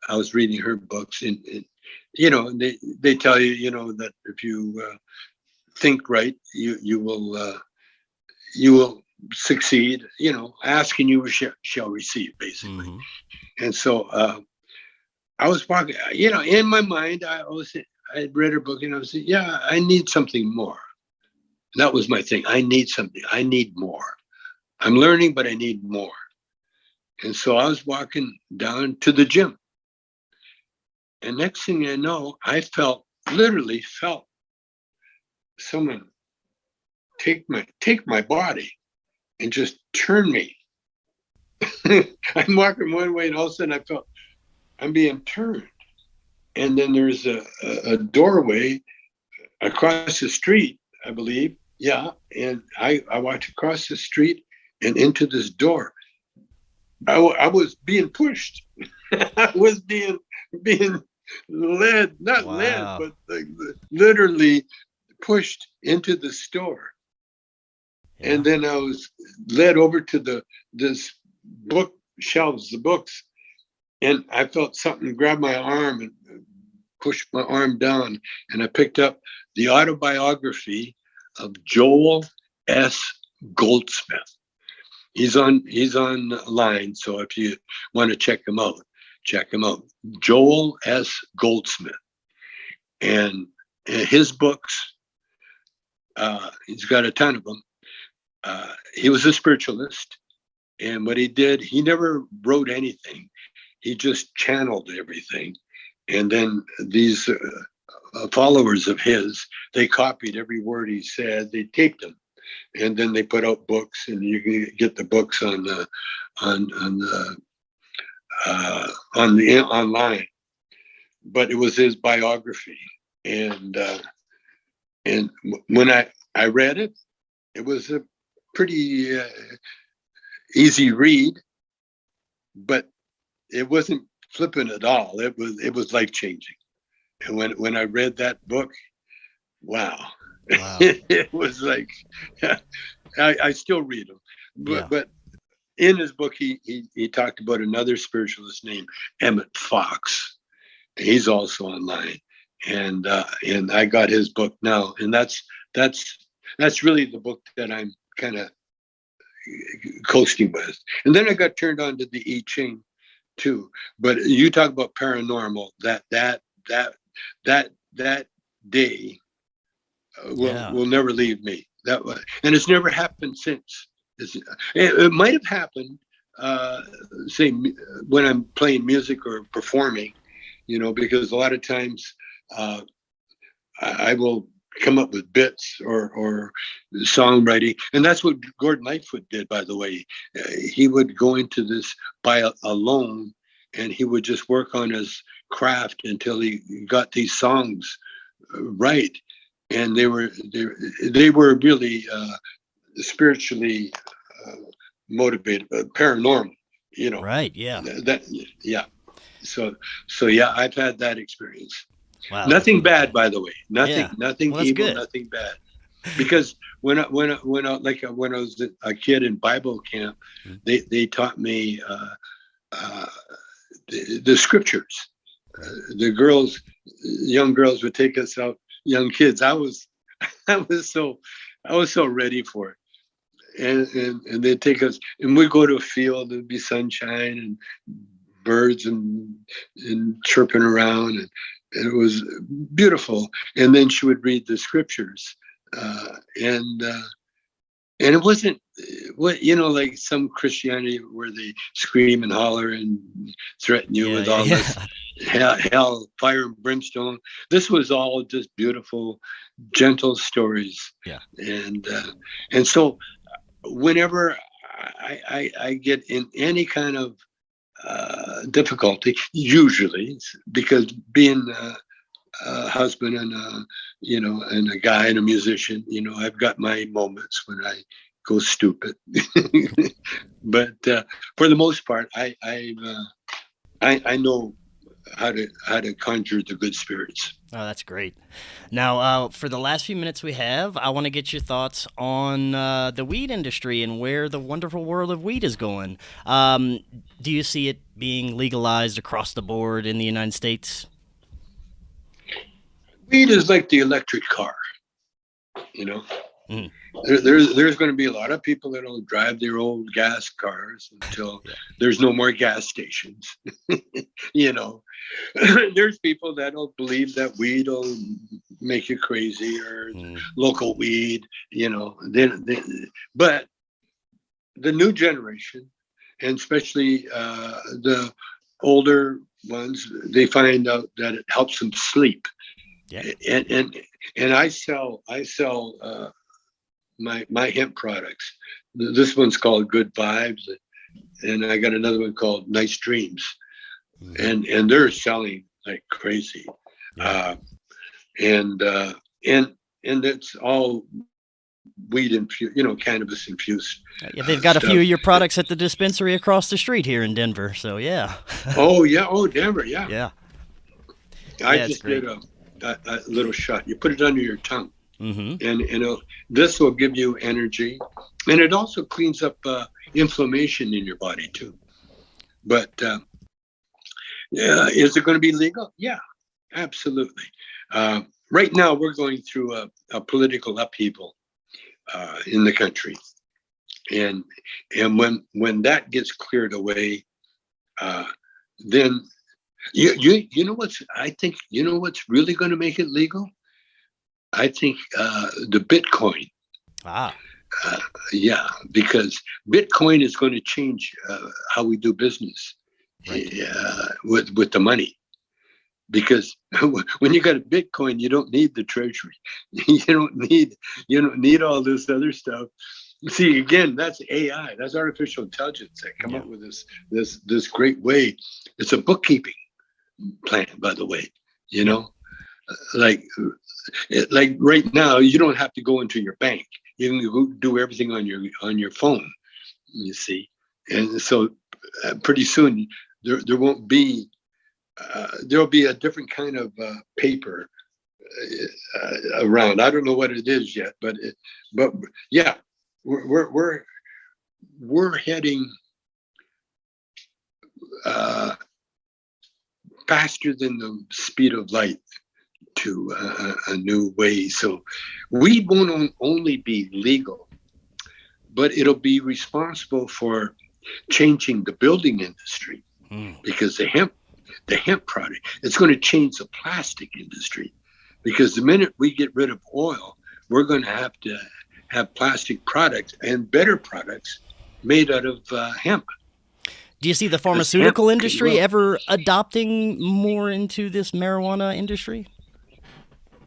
I was reading her books, and they tell you, that if you think right, you will succeed. Ask and you shall receive, basically. Mm-hmm. And so I was walking. In my mind, I had read her book, and I was saying, I need something more. And that was my thing. I need something. I need more. I'm learning, but I need more. And so I was walking down to the gym. And next thing I know, I literally felt someone take my body and just turn me. I'm walking one way, and all of a sudden I felt I'm being turned. And then there's a doorway across the street, I believe. Yeah. And I walked across the street and into this door. I was being pushed. I was being led, not led, but literally pushed into the store. Yeah. And then I was led over to this book shelves, the books, and I felt something grab my arm and pushed my arm down, and I picked up the autobiography of Joel S. Goldsmith. He's on line, so if you want to check him out, check him out. Joel S. Goldsmith. And his books, he's got a ton of them. He was a spiritualist. And what he did, he never wrote anything. He just channeled everything. And then these followers of his, they copied every word he said. They taped them, and then they put out books. And you can get the books on the online. But it was his biography, and when I read it, it was a pretty easy read, but it wasn't flippant at all. It was life changing. And when I read that book, wow. It was like, I still read them, but in his book he talked about another spiritualist named Emmett Fox. He's also online, and I got his book now, and that's really the book that I'm kind of coasting with. And then I got turned on to the I Ching too. But you talk about paranormal, that day will never leave me. And it's never happened since. It might have happened, say, when I'm playing music or performing, because a lot of times I will come up with bits or songwriting. And that's what Gordon Lightfoot did, by the way. He would go into this alone, and he would just work on his craft until he got these songs right. And they were really spiritually motivated, paranormal, Right. Yeah. Yeah. So yeah, I've had that experience. Wow. Nothing bad, by the way. Nothing well, evil, good. Nothing bad. Because when I was a kid in Bible camp, they taught me the scriptures. The young girls would take us out. Young kids, I was so ready for it, and they'd take us, and we'd go to a field. There'd be sunshine and birds and chirping around, and it was beautiful. And then she would read the scriptures, and it wasn't like some Christianity where they scream and holler and threaten you with all this hell, fire, and brimstone. This was all just beautiful, gentle stories. Yeah. And so whenever I get in any kind of difficulty, usually because being a husband and a guy and a musician, I've got my moments when I go stupid. But for the most part, I know how to conjure the good spirits. Oh, that's great. Now, for the last few minutes we have, I want to get your thoughts on the weed industry and where the wonderful world of weed is going. Do you see it being legalized across the board in the United States? Weed is like the electric car, Mm. There's going to be a lot of people that will drive their old gas cars until there's no more gas stations. There's people that'll believe that weed will make you crazy, or local weed, but the new generation, and especially the older ones, they find out that it helps them sleep. Yeah. And I sell my hemp products. This one's called Good Vibes, and I got another one called Nice Dreams. And they're selling like crazy. Yeah. And it's all weed infused, cannabis infused. Yeah, they've got a few of your products at the dispensary across the street here in Denver, so yeah. Oh yeah, Denver, yeah. Yeah. I just did a little shot. You put it under your tongue. And this will give you energy, and it also cleans up inflammation in your body too. But is it going to be legal? Yeah, absolutely. Right now, we're going through a political upheaval in the country, and when that gets cleared away, then you know what's I think you know what's really going to make it legal? I think the Bitcoin. Ah, Uh, yeah, because Bitcoin is going to change how we do business right. with the money. Because when you got a Bitcoin, you don't need the treasury. You don't need all this other stuff. See, again, that's AI. That's artificial intelligence that come Yeah. up with this great way. It's a bookkeeping plan, by the way. You Yeah. know, like like right now, you don't have to go into your bank. You can do everything on your phone. You see, and so pretty soon there won't be there'll be a different kind of paper around. I don't know what it is yet, but yeah, we're we're heading uh, faster than the speed of light to a new way. So we won't only be legal, but it'll be responsible for changing the building industry because the hemp product, it's going to change the plastic industry because the minute we get rid of oil, we're going to have plastic products and better products made out of hemp. Do you see the Hemp, pharmaceutical industry well, ever adopting more into this marijuana industry?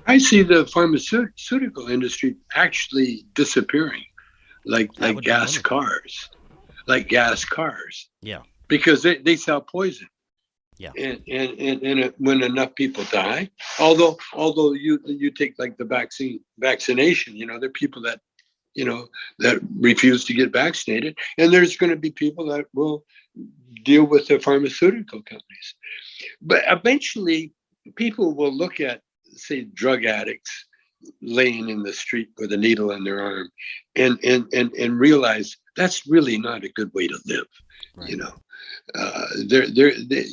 I see the pharmaceutical industry actually disappearing, That like would be wonderful. gas cars, Yeah. because they sell poison. Yeah. And when enough people die, although you take like the vaccination, there are people that that refuse to get vaccinated, and there's going to be people that will deal with the pharmaceutical companies. But eventually, people will look at, say, drug addicts laying in the street with a needle in their arm, and realize that's really not a good way to live. Right. You know, they're the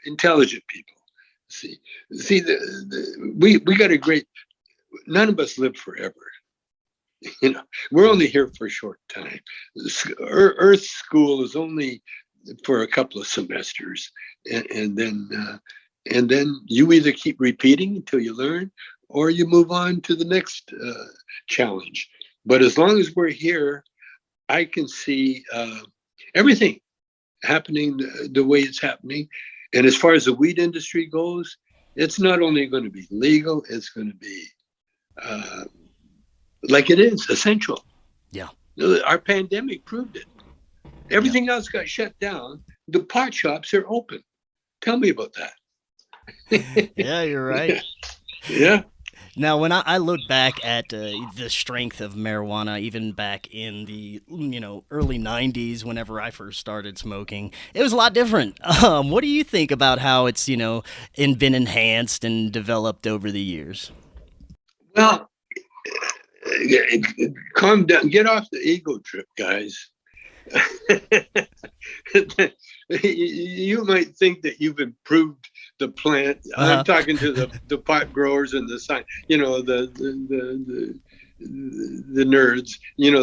intelligent people. See, we got a great. None of us live forever. We're only here for a short time. Earth school is only for a couple of semesters, and then you either keep repeating until you learn, or you move on to the next challenge. But as long as we're here, I can see everything happening the way it's happening. And as far as the weed industry goes, it's not only going to be legal, it's going to be uh, like it is essential. Yeah. Our pandemic proved it. Yeah. Everything else got shut down. The pot shops are open. Tell me about that. Yeah, you're right. Yeah. Now, when I look back at the strength of marijuana, even back in the early '90s, whenever I first started smoking, it was a lot different. What do you think about how it's been enhanced and developed over the years? Well, calm down. Get off the ego trip, guys. You might think that you've improved the plant. I'm Uh talking to the pot growers and the science, the nerds,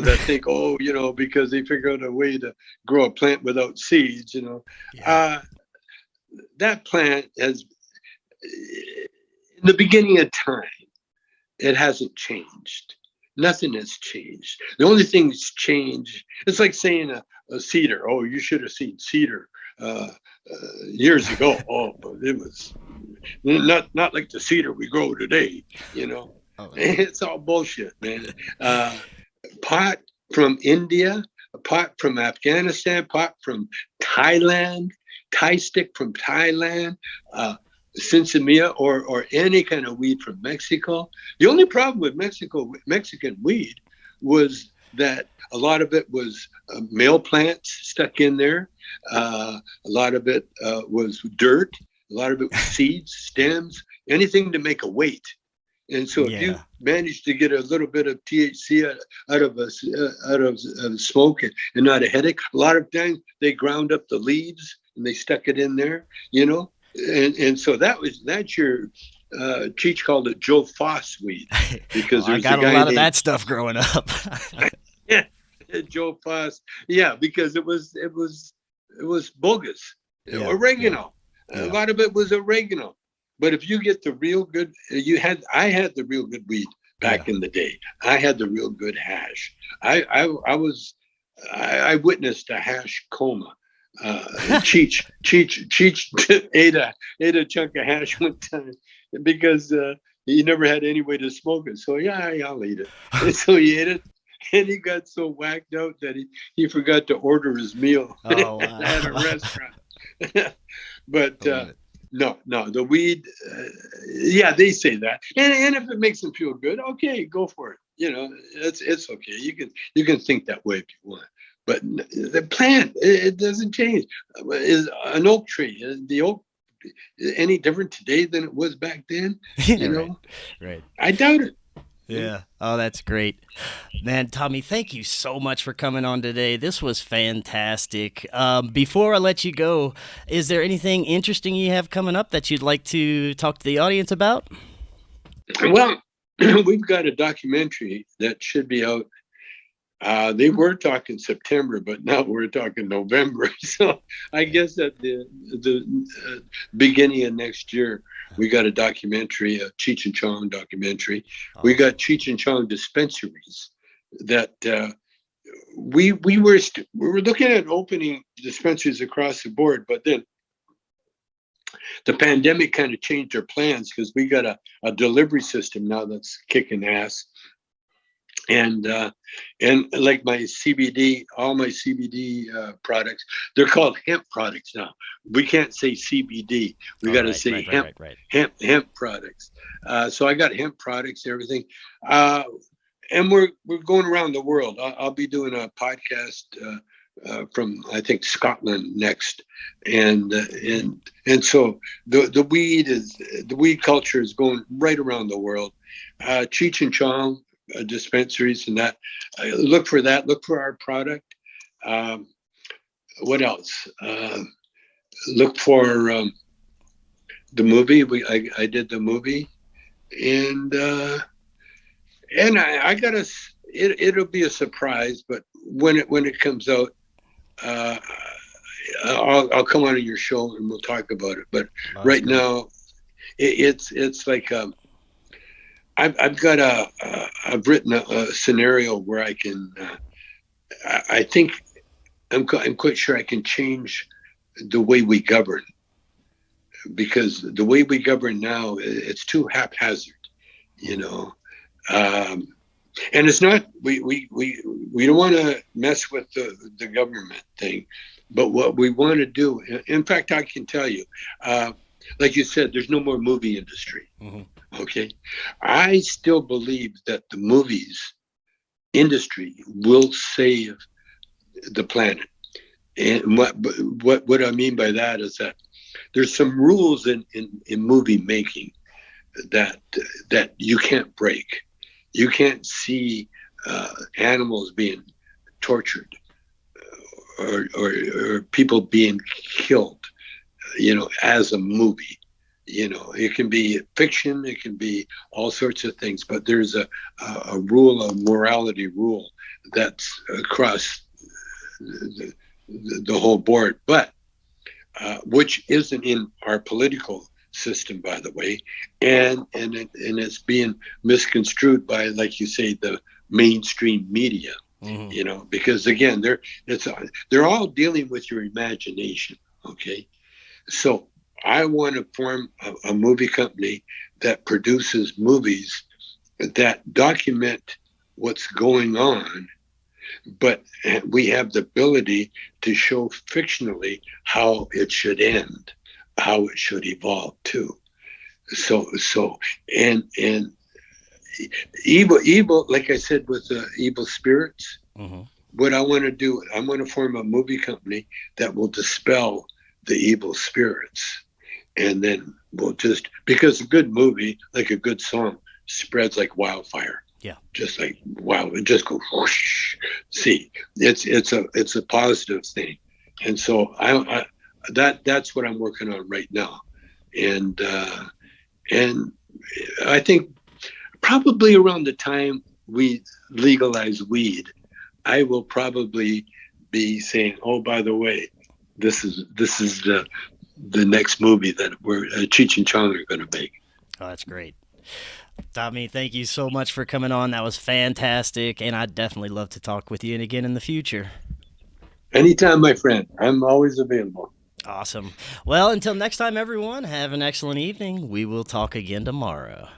that think, oh, because they figure out a way to grow a plant without seeds, Yeah. that plant has, in the beginning of time, it hasn't changed. Nothing has changed. The only thing that's changed, it's like saying a cedar. Oh, you should have seen cedar years ago. Oh, but it was not like the cedar we grow today. Oh, It's all bullshit, man. Pot from India, pot from Afghanistan, pot from Thailand, Thai stick from Thailand. Sinsemilla or any kind of weed from Mexico. The only problem with Mexican weed was that a lot of it was male plants stuck in there. A lot of it was dirt. A lot of it was seeds, stems, anything to make a weight. And so if you yeah. manage to get a little bit of THC out of smoke and not a headache, a lot of times they ground up the leaves and they stuck it in there, and so that's your Cheech called it Joe Foss weed, Well, because I there's a got a guy lot of named that stuff growing up. Joe Foss. Yeah, because it was it was bogus. Yeah, Oregano. A yeah. lot of it was oregano. But if you get the real good, I had the real good weed back in the day. I had the real good hash. I witnessed a hash coma. Cheech ate a chunk of hash one time because he never had any way to smoke it. So yeah, I'll eat it. And so he ate it, and he got so whacked out that he forgot to order his meal Oh, wow. at a restaurant. But I love it. no, the weed, yeah, they say that, and if it makes them feel good, okay, go for it. It's okay. You can think that way if you want, but the plant, it doesn't change. Is an oak tree, the oak any different today than it was back then? Yeah, right. I doubt it. Yeah. Oh, that's great. Man, Tommy, thank you so much for coming on today. This was fantastic. Before I let you go, is there anything interesting you have coming up that you'd like to talk to the audience about? Well, we've got a documentary that should be out. They were talking September, but now we're talking November. So I guess at the beginning of next year, we got a documentary, a Cheech and Chong documentary. Awesome. We got Cheech and Chong dispensaries that we were looking at opening dispensaries across the board, but then the pandemic kind of changed our plans because we got a delivery system now that's kicking ass. And like my CBD, all my CBD products, they're called hemp products now. We can't say CBD. We got to say hemp, hemp products. So I got hemp products, everything. And we're going around the world. I'll be doing a podcast from, I think, Scotland next. And so the weed culture is going right around the world. Cheech and Chong dispensaries and that. Look for that. Look for our product. What else? Look for the movie. I did the movie, and I got it'll be a surprise. But when it comes out, I'll come on your show and we'll talk about it. But right now, it's like. I've written a scenario where I can. I think I'm quite sure I can change the way we govern, because the way we govern now, it's too haphazard, and it's not. We don't want to mess with the government thing, but what we want to do. In fact, I can tell you, like you said, there's no more movie industry. Mm-hmm. Okay, I still believe that the movies industry will save the planet. And what I mean by that is that there's some rules in movie making that you can't break. You can't see animals being tortured or people being killed, as a movie. It can be fiction, it can be all sorts of things, but there's a rule, a morality rule that's across the whole board, but which isn't in our political system, by the way, and it's being misconstrued by, like you say, the mainstream media. Mm-hmm. Because again, they're all dealing with your imagination. Okay, so I want to form a movie company that produces movies that document what's going on, but we have the ability to show fictionally how it should end, how it should evolve too. So and evil, like I said, with evil spirits. Mm-hmm. What I want to do, I want to form a movie company that will dispel the evil spirits. And then we'll because a good movie, like a good song, spreads like wildfire. Yeah. Just like, wow, it just goes whoosh. See, it's a positive thing. And so that's what I'm working on right now. And I think probably around the time we legalize weed, I will probably be saying, oh, by the way, this is the next movie that we're Cheech and Chong are going to make. Oh, that's great. Tommy, thank you so much for coming on. That was fantastic, and I'd definitely love to talk with you again in the future. Anytime, my friend. I'm always available. Awesome. Well, until next time, everyone, have an excellent evening. We will talk again tomorrow.